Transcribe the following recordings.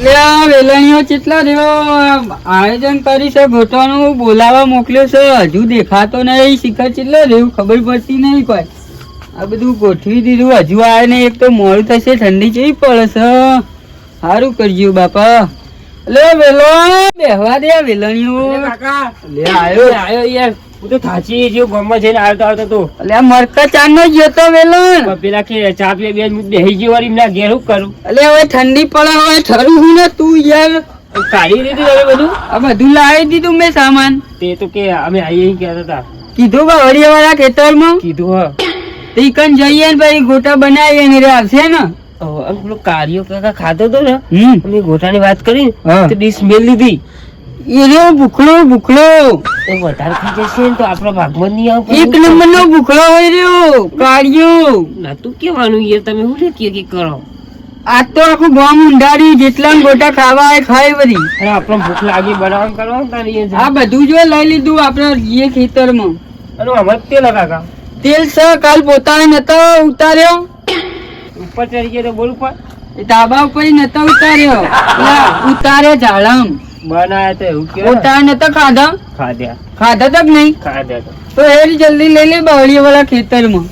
વેલણીઓ કેટલા રહ્યો આયોજન કરી છે ગોઠવાનું બોલાવા મોકલ્યો છે હજુ દેખાતો નહીં શિખર કેટલા રહ્યું ખબર પડતી નહીં કોઈ આ બધું ગોઠવી દીધું હજુ આવે ને એક તો મોડું થશે ઠંડી કેવી પડે છે સારું કરજો બાપા લે વેલો બેહવા દે વેલણીઓ લે આયો યાર હું તો થાચી ગયો ગામમાં જઈને આવતો તો એટલે મરકા ચાંદનો જતો વેલણ પેલા કે ચા પીએ બે બેહી ગયો વાળી ના ઘેર હું કરું એટલે હવે ઠંડી પડે હવે ઠરું હું ને તું યાર કાઢી દીધું હવે બધું આ બધું લાવી દીધું મેં સામાન તે તો કે અમે આવીએ કહેતા હતા કીધું કે વડિયા વાળા ખેતરમાં કીધું હા તે કન જઈએ ને ભાઈ ગોટા બનાવીએ ને રે આવશે ને પેલો કાર્યો કાકા ખાતો તો ને અમે ગોટાની વાત કરી તો ડીશ મેલ લીધી એ ભૂખડો એ વધારે ખાઈ જશે ને તો આપણા ભાગમાં નહીં આવે એક નંબર નો ભૂખડો હોય રહ્યો કાર્યો નતું કેવાનું યાર તમે શું કે કરો આજ તો આખું ગામ ઊંડાડી જેટલા ગોટા ખાવા હોય ખાય બધી અરે આપણે ભૂખ લાગી બનાવવાનું કરવાનું આ બધું જો લઈ લીધું આપણે એ ખેતરમાં અરે અમારે તેલ કાકા તેલ છે કાલ પોતાને નતો ઉતાર્યો ઉપર ચડી ગયો તો બોલું પણ ધાબા ઉપર નતો ઉતાર્યો ઉતારે ઝાડમ બનાયા તો એવું કે ઉતાર નતો ખાધા તક નહીં તો એ જલ્દી લઈ લે બાવળીયા વાળા ખેતરમાં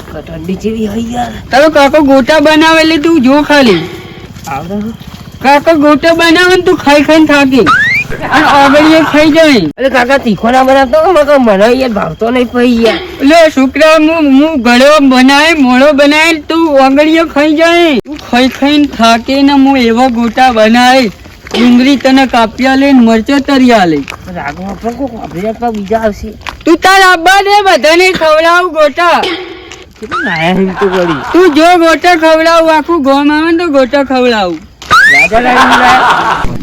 ઠંડી જેવી હોય યાર તારો કાકો ગોટા બનાવેલી તું જો ખાલી કાકો ગોટા બનાવે તું ખાઈ ખાઈને થાકી અને આગળ ખાઈ જાય એટલે કાકા તીખો ના બનાવતો મને યાર ભાવતો નહીં પઈ યાર એટલે છોકરા હું ગળો બનાવે મોડો બનાવે તું આગળ ખાઈ જાય તું ખાઈ ખાઈને થાકે ને હું એવા ગોટા બનાવે ડુંગળી તને કાપ્યા લે મરચો તરિયા લે બીજા આવશે તું તાર આબા દે બધાને ખવડાવ ગોટા તું જો ગોટા ખવડાવું આખું ગામ આવે ને તો ગોટા ખવડાવું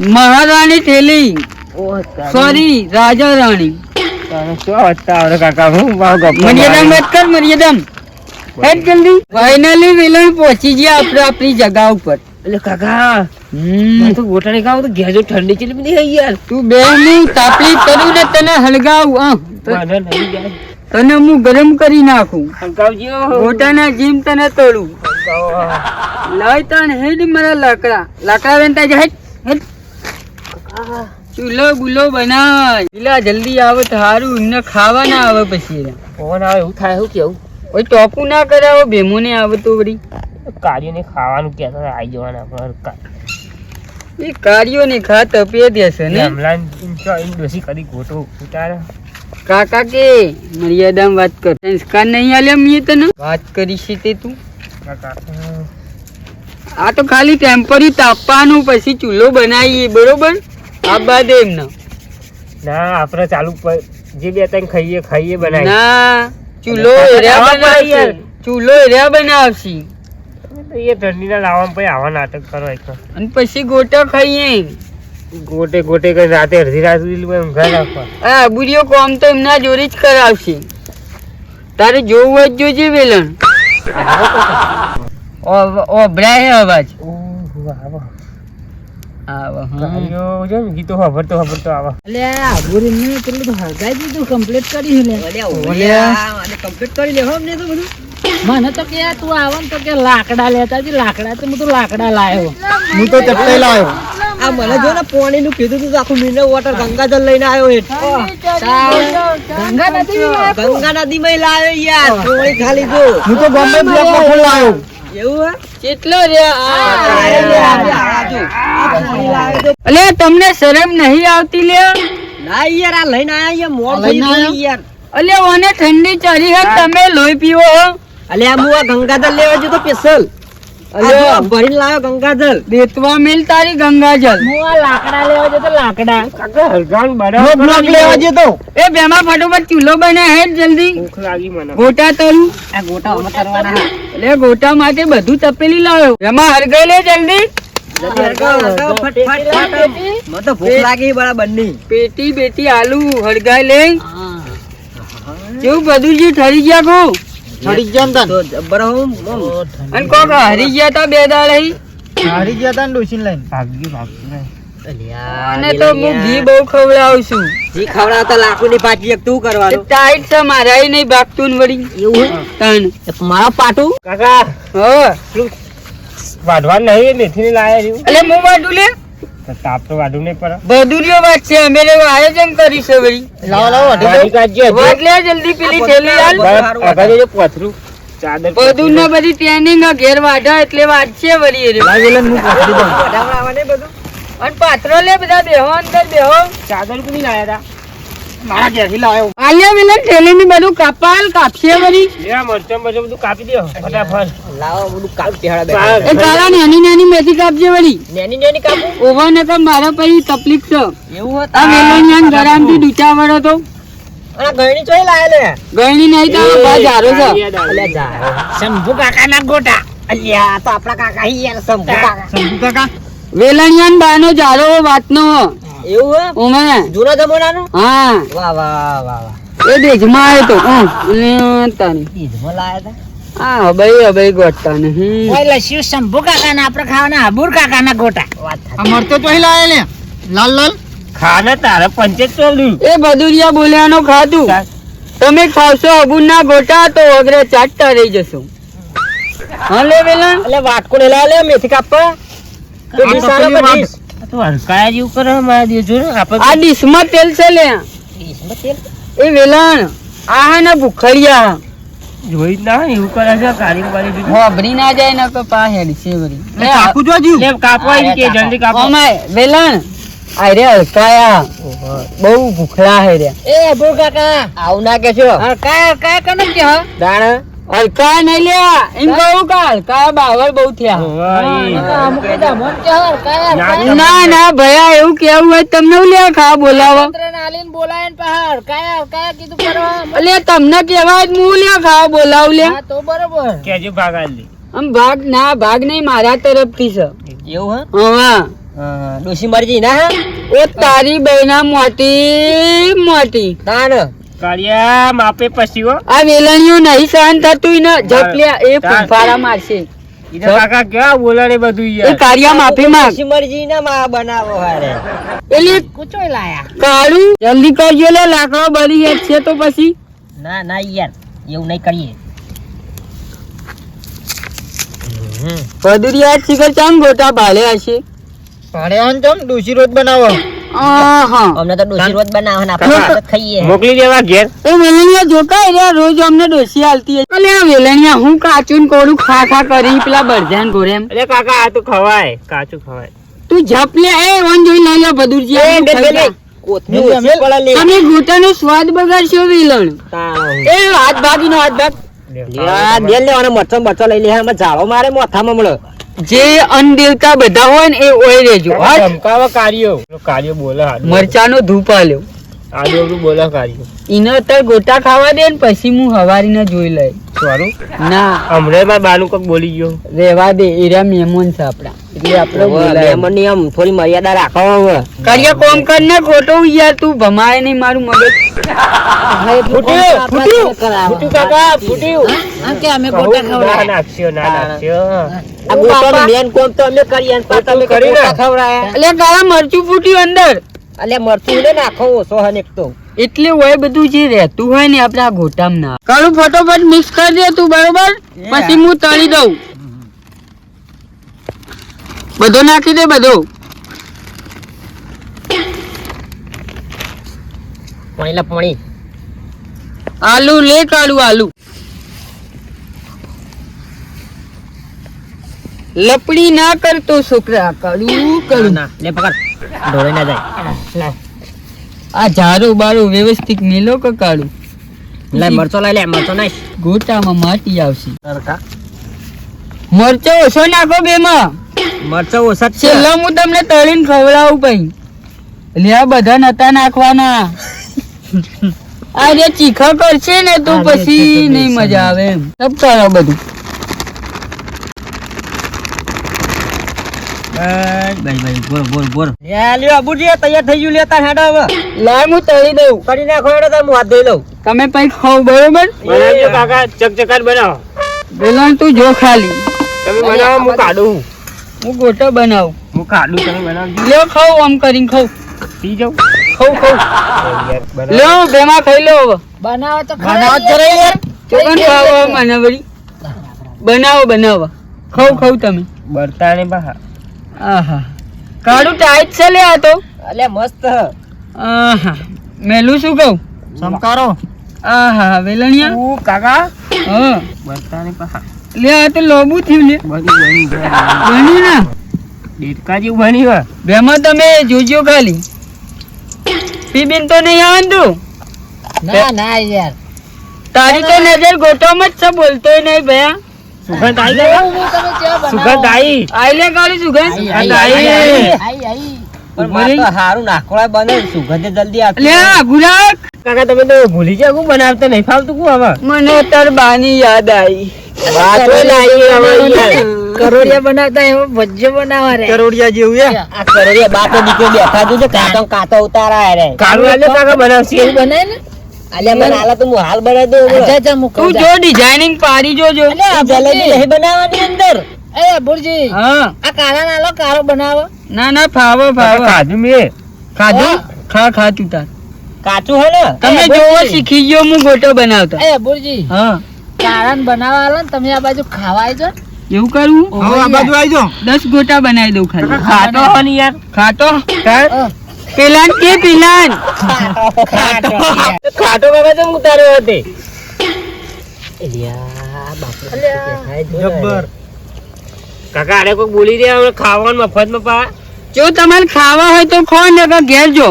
મહારાણી થેલી સોરી રાજા રાણી મર્યાદા જલ્દી ફાઈનલી વેલણ પહોંચી ગયા આપણે આપણી જગા ઉપર એટલે કાકા તો ગોટા નહીં ખાવ તો ઘેર જો ઠંડી ચલી બધી યાર તું બે હું તાપલી કરું ને તને હળગાવું તને હું ગરમ કરી નાખું ગોટાના જીમ તને તોડું લાય તને હેડ મારા લાકડા વેનતા જ હેડ ચૂલો ગુલો બનાય પેલા જલ્દી આવે તો સારું એમને ખાવા ના આવે પછી ફોન આવે એવું થાય શું કેવું ઓય ટોપું ના કરાવો ભેમો ને આવે તો વળી કાર્યો ને ખાવાનું કહેતા આવી જવાના એ કાર્યો ને ખા તપે દેશે ને ડોસી કદી ગોટો ઉતારે કાકા કે મર્યાદામાં વાત કર સંસ્કાર નહીં આલ્યા મેં તને વાત કરી છે તે તું આ તો ખાલી ટેમ્પરરી તાપવાનું પછી ચૂલો બનાવીએ બરોબર આ બાદ એમના ના આપણે ચાલુ જે બે ત્રણ ખાઈએ બનાવી ના ચૂલો એરિયા બનાવશી એ ઠંડીના લાવવામાં પછી આવા નાટક કરો અને પછી ગોટા ખાઈએ ગોટે કઈ રાતે અડધી રાત સુધી ઊંઘા નાખવા હા બુરીઓ કોમ તો એમના જોડે જ કરાવશે તારે જોવું જ જોજે વેલણ ઓભરાય અવાજ ગીતો ખબરતો આવા કમ્પ્લીટ કરી લે મને તો કે તું આવ તો કે લાકડા લેતા લાકડા તો હું તો લાકડા લાવ્યો હું તો ચપટી લાવ્યો આ મને જો ને પાણી નું કીધું તું આખું મિનરલ વોટર ગંગાજળ લઈને આવ્યો ગંગા નદી માં લાવ્યો યાર પાણી ખાલી જો હું તો બોમ્બે બ્લોક માં ફૂલ લાવ્યો એવું કેટલો અલે તમને શરમ નહીં આવતી લે ના યાર આ લઈને આયા મોડ યાર અલે ઓને ઠંડી ચડી હે તમે લોહી પીવો અલે આ મુઆ ગંગાજળ લેવા જો તો સ્પેશિયલ અલે ભરીને લાવ્યો ગંગાજળ દેતવા મિલ તારી ગંગાજળ મુઆ લાકડા લેવા જો તો લાકડા કાકા હરગાન બરાબર બ્લોક લેવા જો તો એ બેમાં ફટોફટ ચૂલો બના હે જલ્દી ભૂખ લાગી મને ગોટા તરું આ ગોટા ઓમાં તરવાના અલે ગોટા માટે બધું તપેલી લાવ્યો એમાં હરગાઈ લે જલ્દી ભૂખ લાગી બરાબર ની પેટી બેટી આલુ હરગાઈ લે કેવું બધું જે ઠરી ગયા કો ઠરી ગયા તો જબર હું અને કોક હરી ગયા તા બે દાડે હરી ગયા તા ડોસીન લઈને ભાગી અને તો હું ઘી બહુ ખવડાવું છું ઘી ખવડાવતા લાકુની પાટી તું કરવાનું ટાઈટ છે મારાય નહીં ભાગતું ને વળી એવું તન મારા પાટું કાકા વાઢવા નહીં મેથી ને લાયા એટલે હું વાઢું લે તાપ તો વાડું નહીં પડે. બધુરીઓ વાત છે અમે એવું આયોજન કરી છે વળી. ગાડી કાઢજે હજી. વાત લે જલ્દી પેલી થેલી હાલ. આગળ જો પોથરું ચાદર બધું ને બધી ટ્રેનિંગ ઘેર વાઢા એટલે વાઢશે વળી એ અને પાત્રો લે બધા બેહો અંદર બેહો. ચાદર કોની લાયા તા? મારા ઘેરથી લાવ્યો. આલ્યા વેલા થેલી ની બધું કાપશે વળી. લે મરચમ બધું કાપી દો ફટાફટ. લાવો બધું કાપ તેહાડા એ બેઠા તારા નાની નાની મેથી કાપજે વળી. નેની કાપું ઓવા ને તો મારા પછી તકલીફ છે. એવું હોત આ વેલણિયાન ગરામ થી ડૂચા વળો તો અને ગયણી ચોઈ લાવે લે ગયણી નહીં તો બા જારો છે. અલ્યા જા શંભુ કાકાના ગોટા અલ્યા તો આપણા કાકા હી યાર શંભુ કાકા વેલણિયાન બાનો જારો વાતનો એવું હે ઓમે જૂનો જમાનાનો હા વાહ વાહ વાહ વાહ એ દેજમાં આવ્યો તો તાની ઈદમાં લાયા હા હબઈ ગોટતા નહીં. ઓય લસ્યું શંભુ કાકાના આપણે ખાવાના હબુર કાકાના ગોટા વાત આ મરચો તો લાયા લે લાલ લાલ ખાને તારે પંચે ચોલ્યું. એ બધુરિયા બોલ્યાનો ખાધું તમે ખાવશો અબુન ના ગોટા તો વગરે ચાટતા રહી જશો. હલે વેલણ એટલે વાટકો ને લાવે લે મેથી કાપવા તો દિસાનો બધી તો હરકાયા જેવું કરે મારા દેજો ને આપણે આ ડીશમાં તેલ છે લે ઈસમાં તેલ એ વેલણ આ હે ને ભૂખડિયા જોઈ જ ના એવું કરે છે કાળી વાળી હોબરી ના જાય ને તો પા હેડ છે વરી કાપું જો લે કાપવા આવી કે જલ્દી કાપો. ઓમાય વેલણ આ રે હલકાયા બહુ ભૂખલા હે રે એ હબુર કાકા આવું ના કે છો હલકાયા કને કે હ દાણ હલકા નહીં લ્યા એમ કહું કે હલકાયા બાવળ બહુ થયા. ના ના ભયા એવું કેવું હોય તમને હું લે ખા બોલાવો એટલે તમને કેવાય હું લે ખા બોલાવ લે કેજો ભાગા લે. આમ ભાગ નહીં મારા તરફથી છે. એવું હા હા ડોશી મરજી ના ઓ તારી બહેના મોટી દાણ કાળિયા માપે પછી હો. આ વેલણીઓ નહીં સહન થતું ને જપલ્યા એ ફૂફારા મારશે. ઈના કાકા કેવા બોલાડે બધું એ યાર. કારિયા માફી માંગ ડોશી મરજી ના માં બનાવો હારે એટલે કુચોય લાયા કાળું જલ્દી કરજો લે લાકડો બળી હેડ છે તો પછી ના ના યાર એવું નહીં કરીએ બધુરિયા શિખર ચાંગ ગોટા ભાલે હશે. અરે આમ તો ડોશી રોજ બનાવો હા અમને તો ડોશી રોજ બનાવવાના આપણે ખાઈએ મોકલી દેવા ઘેર. એ વેલણિયા જોકા રે રોજ અમને ડોસી આલતી હશે. અલે આ વેલણિયા હું કાચું ને કોળું ખા કરી પેલા બળજાન ઘોરે એમ અરે કાકા આ તો ખવાય કાચું ખવાય. તું જપ લે એ વન જોઈ લઈ લે બધુરિયા કોથમીર ઓછી પડે લે તમે ગોટાનો સ્વાદ બગાડશો વેલણ તાણ એ હાથ ભાગ યાર દેલ લેવાનો મરચો લઈ લે આમાં ઝાડો મારે માથામાં મળે જે અન્ન દેવતા બધા હોય ને એ ઓય રેજો ધમકાવા કાર્યો બોલે હાડું. મરચાનો ધૂપ આલ્યો આડું બોલે કાર્યો ઈને અત્યારે ગોટા ખાવા દે ને પછી હું હવારીને જોઈ લઈ. સારું ના હમણાં મારા બાનું કોક બોલી ગયો. રેવા દે એરા મહેમાન છે આપડા એટલે આપડે બોલાય મહેમાનની આમ થોડી મર્યાદા રાખવા કર્યા કોમ કર ને ખોટો યાર તું ભમાય નહીં મારું મગજ. ફૂટ્યું કાકા ફૂટ્યું. કે અમે કહું, ના નાખશો. આ ગોટાનું મેન કોમ તો અમે કરીએ ને પાછા અમે કરી ગોટા ને. ખવડાયા એટલે કાળા મરચું ફૂટ્યું અંદર એટલે મરચું ને નાખો ઓછો હન એક તો એટલે હોય બધું જે રહેતું હોય ને આપડે આ ગોટામાં ના કાળું ફટોફટ મિક્સ કરી દે તું બરોબર પછી હું તળી દઉં બધો નાખી દે બધો પાણી આલુ લે કાળું આલુ લપડી ના કરતો છોકરા કાળું કરું ના લે પકડ ઢોળાઈ ના જાય આ ઝારો બારો વ્યવસ્થિત મેલો કે કાળું લે મરચો લઈ લે મરચો નાખ ગોટામાં માટી આવશે સરકા મરચો ઓછો નાખો બેમાં મરચો ઓછા જ છે છેલ્લો હું તમને તળીને ખવડાવું પઈ એટલે આ બધા નતા નાખવાના આ જે ચીખા કરશે ને તો પછી નહીં મજા આવે એમ સબ કરો બધું બોલ લે લ્યો અબુજી તૈયાર થઈ ગયું લેતા હેડો હવે લાય હું તળી દઉં કરી નાખો હેડો તો હું હાથ ધોઈ લઉં તમે પછી ખાવ બરોબર બનાવજો કાકા ચકચકાટ બનાવો. વેલણ તું જો ખાલી તમે બનાવો હું કાઢું. હું ગોટો બનાવું હું કાઢું તમે બનાવજો. લ્યો ખાવ આમ કરીને ખાવ પી જાઉં. ખાવ લ્યો બેમાં ખાઈ લો હવે બનાવો તો બનાવો જરા યાર ચોકન ખાવ મને વળી બનાવો ખાવ તમે બરતાને બહાર. આહા કાળું ટાઈટ છે લે આ તો. અલે મસ્ત આહા મેલું શું કહું? સમકારો આહા વેલણિયા. તું કાકા હા બતાને પા લે આ તો લોબુ થયું લે. બની બની ના ડેટકા જેવું બની હોય. બેમાં તમે જોજો ખાલી. પીબીન તો નહીં આવતું. ના ના યાર તારી તો નજર ગોટામાં જ છે, બોલતોય નહીં ભયા. સુગંધ આવી ગઈ. સુગંધ આવી. આઈ લે કાળી સુગંધ. હારું નાખોળા બને સુગંધ જલ્દી લે આપી આ ગુલાબ. કાકા તમે તો ભૂલી ગયા હું બનાવતા નહીં ફાવતું કું હવે. મને તાર બાની યાદ આવી. કરોડિયા બનાવતા એવો ભજ્જો બનાવવા રે કરોડિયા જેવું હે. આ કરોડિયા બાપે દીકરો બેઠા જોજો કાતો કાતો ઉતારા રે કાળું આલે કાકા બનાવશે. એવું બનાય ને અલ્યા મને આલા તો હું હાલ બનાવી દઉં તું જો ડિઝાઇનિંગ પાડી જોજો. જલેબી નહીં બનાવવાની અંદર એ બુરજી હા આ કાળા નાલો કાળો બનાવો ના ના ફાવો ફાવો. ખાધું મેં. ખાધું? ખા ખા તું તાર. કાચું હે ને તમે જોવો શીખી ગયો હું ગોટો બનાવતા. એ બુરજી હા કાળાન બનાવવા આલો ને તમે આ બાજુ ખાવા આવજો એવું કરવું? હવે આ બાજુ આવી જાઓ. 10 ગોટા બનાવી દઉં ખાલી. ખાતો હો ને યાર. ખાટો તાર? પેલાન કે પેલાન. ખાટો કાકા તો ઉતાર્યો હતો. જબ્બર. કાકા આને કોઈ બોલી રહ્યા હવે ખાવાનું મફતમાં પા. જો તમારે ખાવા હોય તો ખો ને ઘેર જો.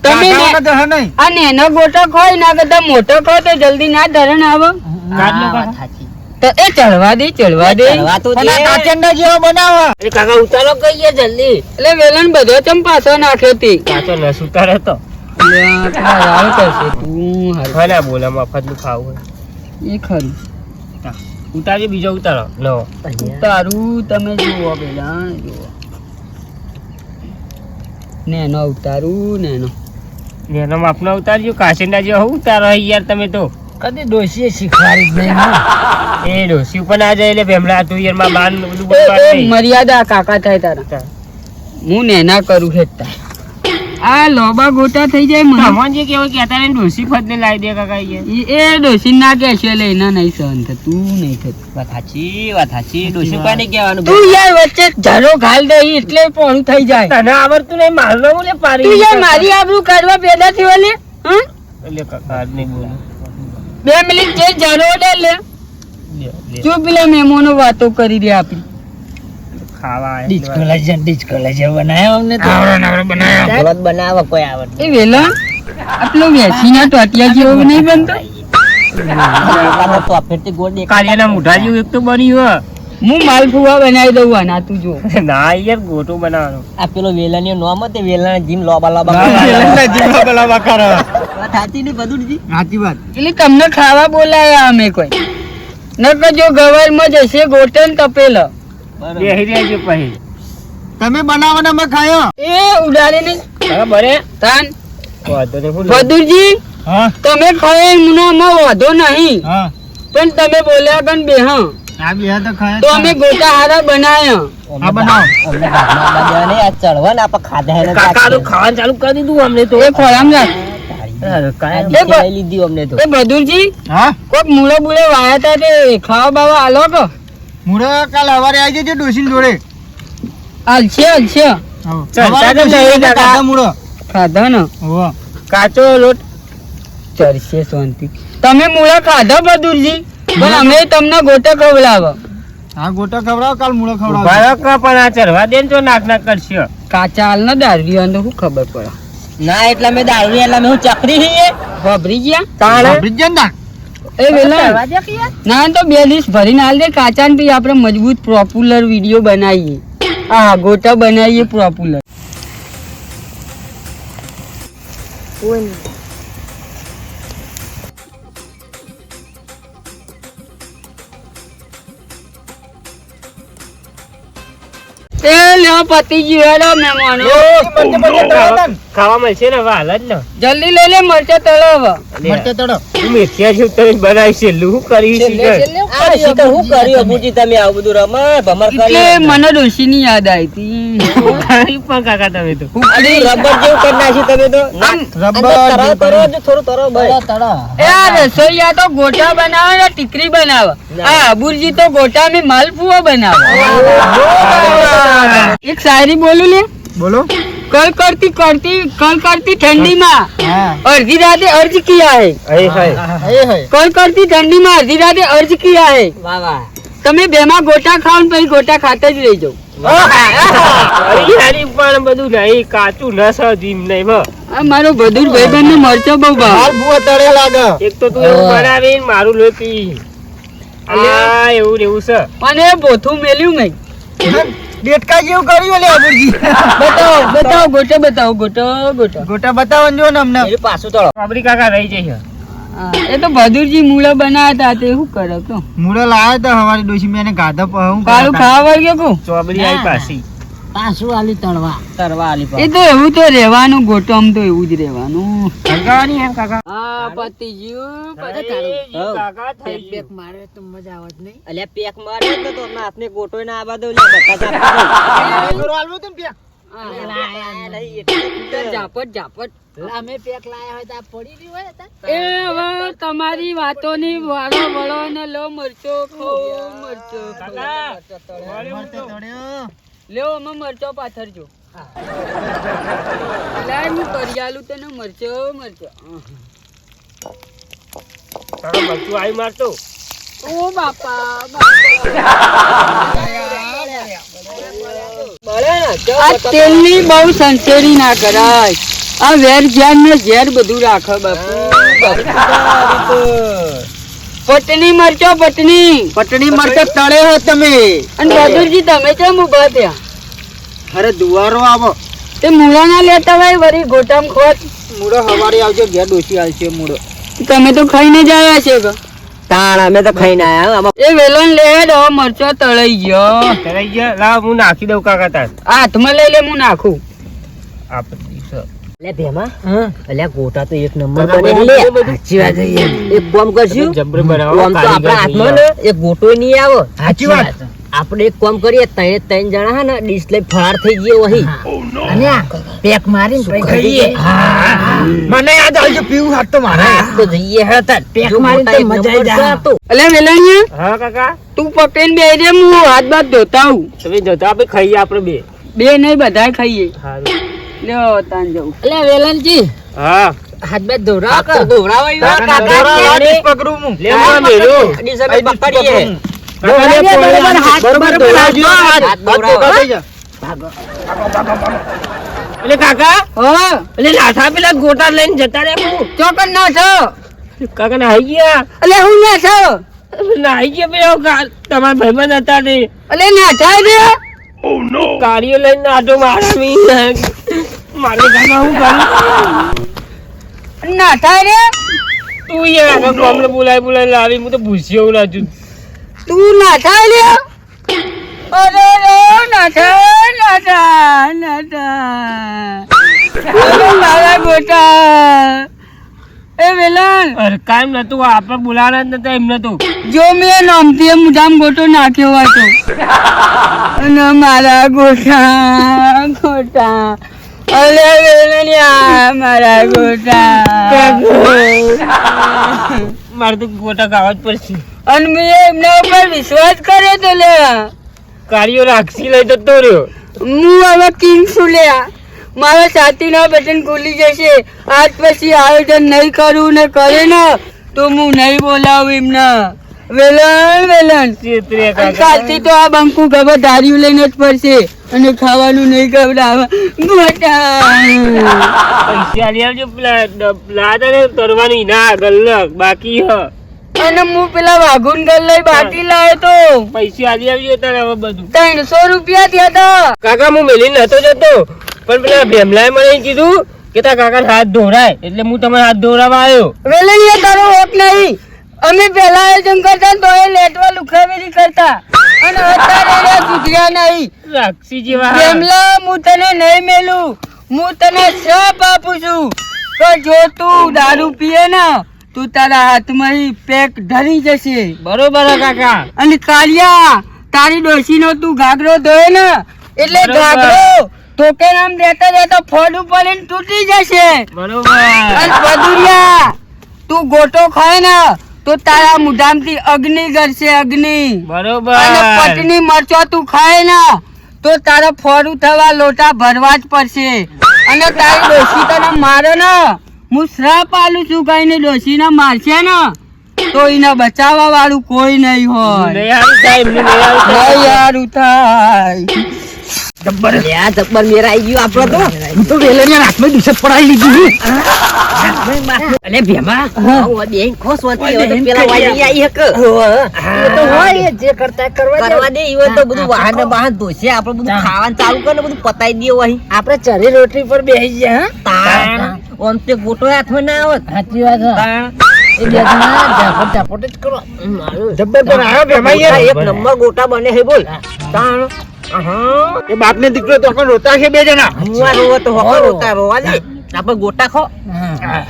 તમે આ નેનો ગોટો ખોય ના કરતા મોટો ખો તો જલ્દી ના ધરણ આવો. તો એ ચડવા દે ચડવા દે. કાચંડા જેવો બનાવો અરે કાકા ઉતારો કહીએ જલ્દી એટલે વેલણ બધો ચમ પાછો નાખ્યો તે. કાચો નસ ઉતારે તો. હાલ કરશે તું હાલ. ભલે બોલે મફતનું ખાવું હોય. એ ખરું. ઉતારી બીજો ઉતારો લો. તારું તમે જુઓ પેલા જુઓ. નેનો ઉતારું નેનો. એનો માપનો ઉતારજો. કાચંડા જેવો હું ઉતારો યાર તમે તો. કદી ડોશીએ શીખવાડી જ નહીં એ ડોસી ઉપર ના જાય એટલે ભેમલા તું યાર માં બાન બધું એ બોલવા મર્યાદા કાકા થાય તારા. હું નેના કરું હેઠતા. આ લોબા ગોટા થઈ જાય મને. ભગવાન જે કેવું કહેતા ને ડોસી ફત ને લાવી દે કાકા યાર. એ ડોસી ના કે છે લે એના નહીં સહન થતું નહીં થતું. વાત સાચી ડોશી કોઈને કહેવાનું તું યાર વચ્ચે ઝાડો ઘાલ દે એટલે પોણું થઈ જાય. તને આવડતું નહીં મારનો બોલે પારી. તું યાર મારી આબરૂ કાઢવા પેદા થયો લે. હં? એટલે કાકા આજ નહીં બોલું. 2 મિનિટ જે ઝાડો લે લે. જો પેલા મહેમાનો વાતો કરી દે આપી. ખાવા ડિસ્કોલાઇઝર બનાવ્યો અમને તો આવડત બનાવો કોઈ આવડત એ વેલા આટલો વેચીના ટોટિયા જેવો નહીં બનતો. પ્રોફિટ ગોળ કાલિયાના મુઠા જેવું એક તો બન્યું હું માલપુઆ બનાવી દઉં આના તું જો. હે. ના યાર ગોટો બનાવવાનો. આ પેલો વેલાની નોમ હતી વેલાના જીમ લોબા લોબા સાચી ની બધું સાચી વાત. એટલે તમને ખાવા બોલાયા અમે કોઈ. નકર જો ગવારમાં જશે ગોટન તપેલો. બેહી રહેજો પછી. તમે બનાવવાના મેં ખાયો. એ ઉડાડીને બરાબર હે? તાન વાંધો નહીં, હું લઉં. બદુરજી હા તમે ખાય મુનામાં વાંધો નહીં, હા પણ તમે બોલ્યા કન બે હા આ બે તો ખાયા તો અમે ગોટા હારા બનાયા. હા બનાવો. અમને ઘરમાં બધા ને આ ચડવા ને આપણે ખાધા એને કાકા તો ખાવાનું ચાલુ કરી દીધું અમને તો. એ ખોરામ રાખ. લઈ લીધી અમને તો એ બદુરજી હા કોક મૂળો બુળે વાયા તા તે ખાવા બાવા આલો કો. મુરે કાલ સવારે આવી જજો ડોશીન જોડે. હાલશે હાલશે. સવારે ડોશી કાકા મુરો. ખાધા ને હો કાચો લોટ ચરશે શાંતિ. તમે મૂળા ખાધા બદુરજી, પણ અમે તમને ગોટા ખવડાવો. હા ગોટા ખવડાવો, કાલ મુરો ખવડાવો. ભાયો કા પણ આ ચરવા દે ને તો નાક નાક કરશે. કાચા હાલ ના દારૂ અંદર શું ખબર પડે. ના એટલે મેં દારૂ એટલે મેં હું ચકરી હી વાપરી ગયા તાણે બ્રિજેન્ડા એ વેલા ના તો 2 દિવસ ભરીને હાલ દે કાચા ને પછી આપણે મજબૂત પોપ્યુલર વિડીયો બનાવીએ. હા ગોટા બનાવીએ પોપ્યુલર. એ લ્યો પતિ ગયો મહેમાનો ખાવા મળશે ને હવે હાલ જ ને જલ્દી લઈ લે મરચા તળો હવે. મરચા તળો. તું મેથિયા જેવું તમે બનાવી છે શું કરી એટલે મને ડોશીની યાદ આવી હતી. પણ કાકા તમે તો એ આ રસોઈયા તો ગોટા બનાવે ને ટીકરી બનાવે. આ અબુરજી તો ગોટા में માલપુઆ બનાવે. એક શાયરી બોલું લે. બોલો. कल करती ठंडी में હા. अर्धी रात अर्ज किया है. कल करती ठंडी में अर्धी रात अर्ज किया है. તમે બેમાં ગોટા ખાવ ને પછી ગોટા ખાતા જ રહી જાવ. પણ બધું નહીં કાચું ન સજીમ નહીં આ મારો બદુર ભાઈબંધ ને મરચો બહુ ભાવ. હાલ ભૂવા તળે લાગે. એક તો તું એવું બનાવીને મારું લોહી પી આ એવું ને એવું છે અને બોથું મેલ્યું નહીં. ડેટકા જેવું કર્યું લે અબુરજી. બતાવો ગોટો બતાવો ગોટો. ગોટા બતાવો ને જો ને અમને. બાબરી કાકા રહી જશે હા, એ તો બદુરજી મૂળા બનાવ્યા હતા તે શું કરે તો મુળો લાવ્યો તો હવારી ડોશી મેં એને ગાધા હું કાળું ખાવા વાગ્યો કો. ચોબડી આવી પાછી એ તો એવું તો રહેવાનું ગોટો આમ તો એવું જ રહેવાનું. હંગાવાની એમ કાકા હા પતિ ગયું. કાકા થઈ ગયું ઝાપટ એ હવે તમારી વાતોની વાળો વળો ને લો મરચો ખાઓ મરચો લ્યો અમે મરચો પાથરજો. લાય હું કરિયાલું તને મરચો કાકા મરચું આવી મારતો ઓ બાપા આ તેલની બહુ સંચેરી ના કરાય. આ વેર જ્ઞાન ને ઝેર બધું રાખે બાપુ. પટની મરચો પટણી મરચા તળે હો તમે. અને બહાદુરજી તમે કેમ ઉભા થયા? અરે દુવારો આવો. તે મૂળા ના લેતા હોય વળી ગોટામ ખોટ. મુળો હવારે આવજો ઘેર ડોશી આવશે મુળો. તમે તો ખાઈને જ આવ્યા છે કે? એ વેલણ લે હવે મરચો તળાઈ ગયો. થઈ ગયા લાવ હું નાખી દઉં કાકા તાર હાથમાં લઈ લે હું નાખું. આપણી છે ગોટા તો એક નંબર કાકા બને બધું લે. બધું. સાચી વાત છે યાર. એક કામ કરશું જબરે બનાવો આમ તો આપણા હાથમાં ને એક ગોટો નહીં આવે. સાચી વાત. આપણે એક કામ કરીએ ત્રણ જણા હે ને ડીશ લઈ ફરાર થઈ ગયો વહી અને પેક મારીને પછી ખાઈએ. મને યાદ આવજો પીવું હાથ તો મારે. તો જઈએ હળતા પેક મારીને તો મજા આવી જાય. અલે વેલણિયા હા કાકા તું પકડીને બે રે હું હાથ બાદ ધોતા હું. તમે જતો આપણે ખાઈએ આપણે બે બે નહીં બધા ખાઈએ. સારું લ્યો તાન જવું. એટલે વેલનજી હા હાથ બે ધોરાવ તો ધોરાવાય કાકા, કાકા લે પકડું હું. લે મને મેલું ડીશ અમે પકડીએ. એટલે કાકા હા એટલે લાઠા પેલા ગોટા લઈને જતા રે ચોકન ના છો. કાકા નાઈ ગયા અલે હું ના છો. નાઈ ગયા પેલા તમારા ભાઈબંધ હતા તે અલે ના થાય રે. ગાડીઓ લઈને આટો મારાવી મારે કાકા હું કરું ના થાય રે. તું યાર કાકા ગામડે બોલાય લાવી હું તો ભૂસ્યો રાજુ તું ના થાય રે. અરે રે ના થાય. અરે મારા ગોટા. એ વેલણ અરે કાયમ નતું આપણે બોલાવાના જ નતા એમને તો જો મેં નામથી મુઠામ ગોટો નાખ્યો હતો અને મારા ગોટા અલે વેલણિયા મારા ગોટા મારે તો ગોટા ગાવા જ પડશે અને મેં એમના ઉપર વિશ્વાસ કર્યો તો લે. ગાડીઓ રાખસી લઈ જતો રહ્યો હું હવે કિંગ છું લે. મારા છાતીના બટન ખુલી જશે. આજ પછી આયોજન નહીં કરું ને કરે ને તો હું નહીં બોલાવું એમને. વેલણ ચેતરે અને કાકા કાલથી તો આ બંકુ ગબર ધાર્યું લઈને જ પડશે અને ખાવાનું નહીં ખવડાવે ગોટા. પૈસા આલી આવજો પેલા લાદા ને તરવાની ના ગલ્લક બાકી હ અને હું પેલા વાઘુન ગલ લઈ બાકી લાવ્યો તો પૈસા આલી આવજો તારે હવે બધું 300 રૂપિયા થયા હતા. કાકા હું મેલી નતો જતો પણ પેલા ભેમલાએ મને કીધું કે તારા કાકા હાથ ધોરાય એટલે હું તમારા હાથ ધોરાવા આવ્યો વેલણીએ તારો હોક નહીં. અમે પેલા આયોજન કરતા તો એ લેટવા લુખાવેલી કરતા અને અત્યારે રે સુધર્યા નહીં. રાક્ષસી જેવા ભેમલા, હું તને નહીં મેલું. હું તને શ્રાપ આપું છું કે જો તું દારૂ પીએ ને તું તારા હાથમાં ઈ પેક ઢળી જશે. બરોબર હે કાકા. અને કાલિયા, તારી ડોશીનો તું ઘાઘરો ધોય ને એટલે બરોબર. ઘાઘરો તોકે નામ દેતા દેતા ફોડ ઉપર લઈને તૂટી જશે. બરોબર. અને બદુરિયા, તું ગોટો ખાય ને તો તારા મુઢામથી અગ્નિ કરશે, અગ્નિ. બરોબર. અને પટની મરચો તું ખાય ને તો તારા ફોડું થવા લોટા ભરવા જ પડશે. અને તારી ડોશી તને મારે ને હું શ્રાપ આલું છું, કઈને ડોશીને મારશે ને તો એને બચાવવા વાળું કોઈ નહીં હોય. નહીં હારું થાય, એમનું નહીં હારું થાય. નહીં હારું થાય. જબ્બર મેરા આવી ગયું આપડે તો. હું તો વેલણિયા હાથમાં દુસત પડાવી લીધી. અલે ભેમા બેન ખોસ વાતી હવે તો પેલા વાજી આવી હક એ તો હોય જે કરતા કરવા દે ઈવન તો બધું વાહન ને બહાન ધોશે આપણે બધું ખાવાનું ચાલુ કરે બધું પતાઈ દઈએ વહી આપણે ચરી રોટલી પર બેસી ગયા તાણ ઓમ તે ગોટો હાથમાં ના આવત સાચી વાત એ બે જણા ઝાપટ જ કરો જબ્બર પર આવ્યો ભેમાઈ યાર. એક નંબર ગોટા બને હે બોલ તાણ એ બાપ ને દીકરો તો પણ રોતા છે બે જણા. હુંવા રોવા તો હોકા રોતા રોવા દે આપણે ગોટા ખો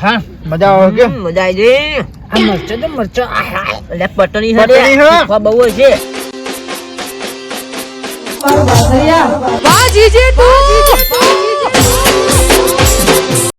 હા મજા આવે કે મજા આવી જઈ આ મરચો તો મરચો એટલે પટણી હે પટણી હે. બહુ છે વાહ જીજે તું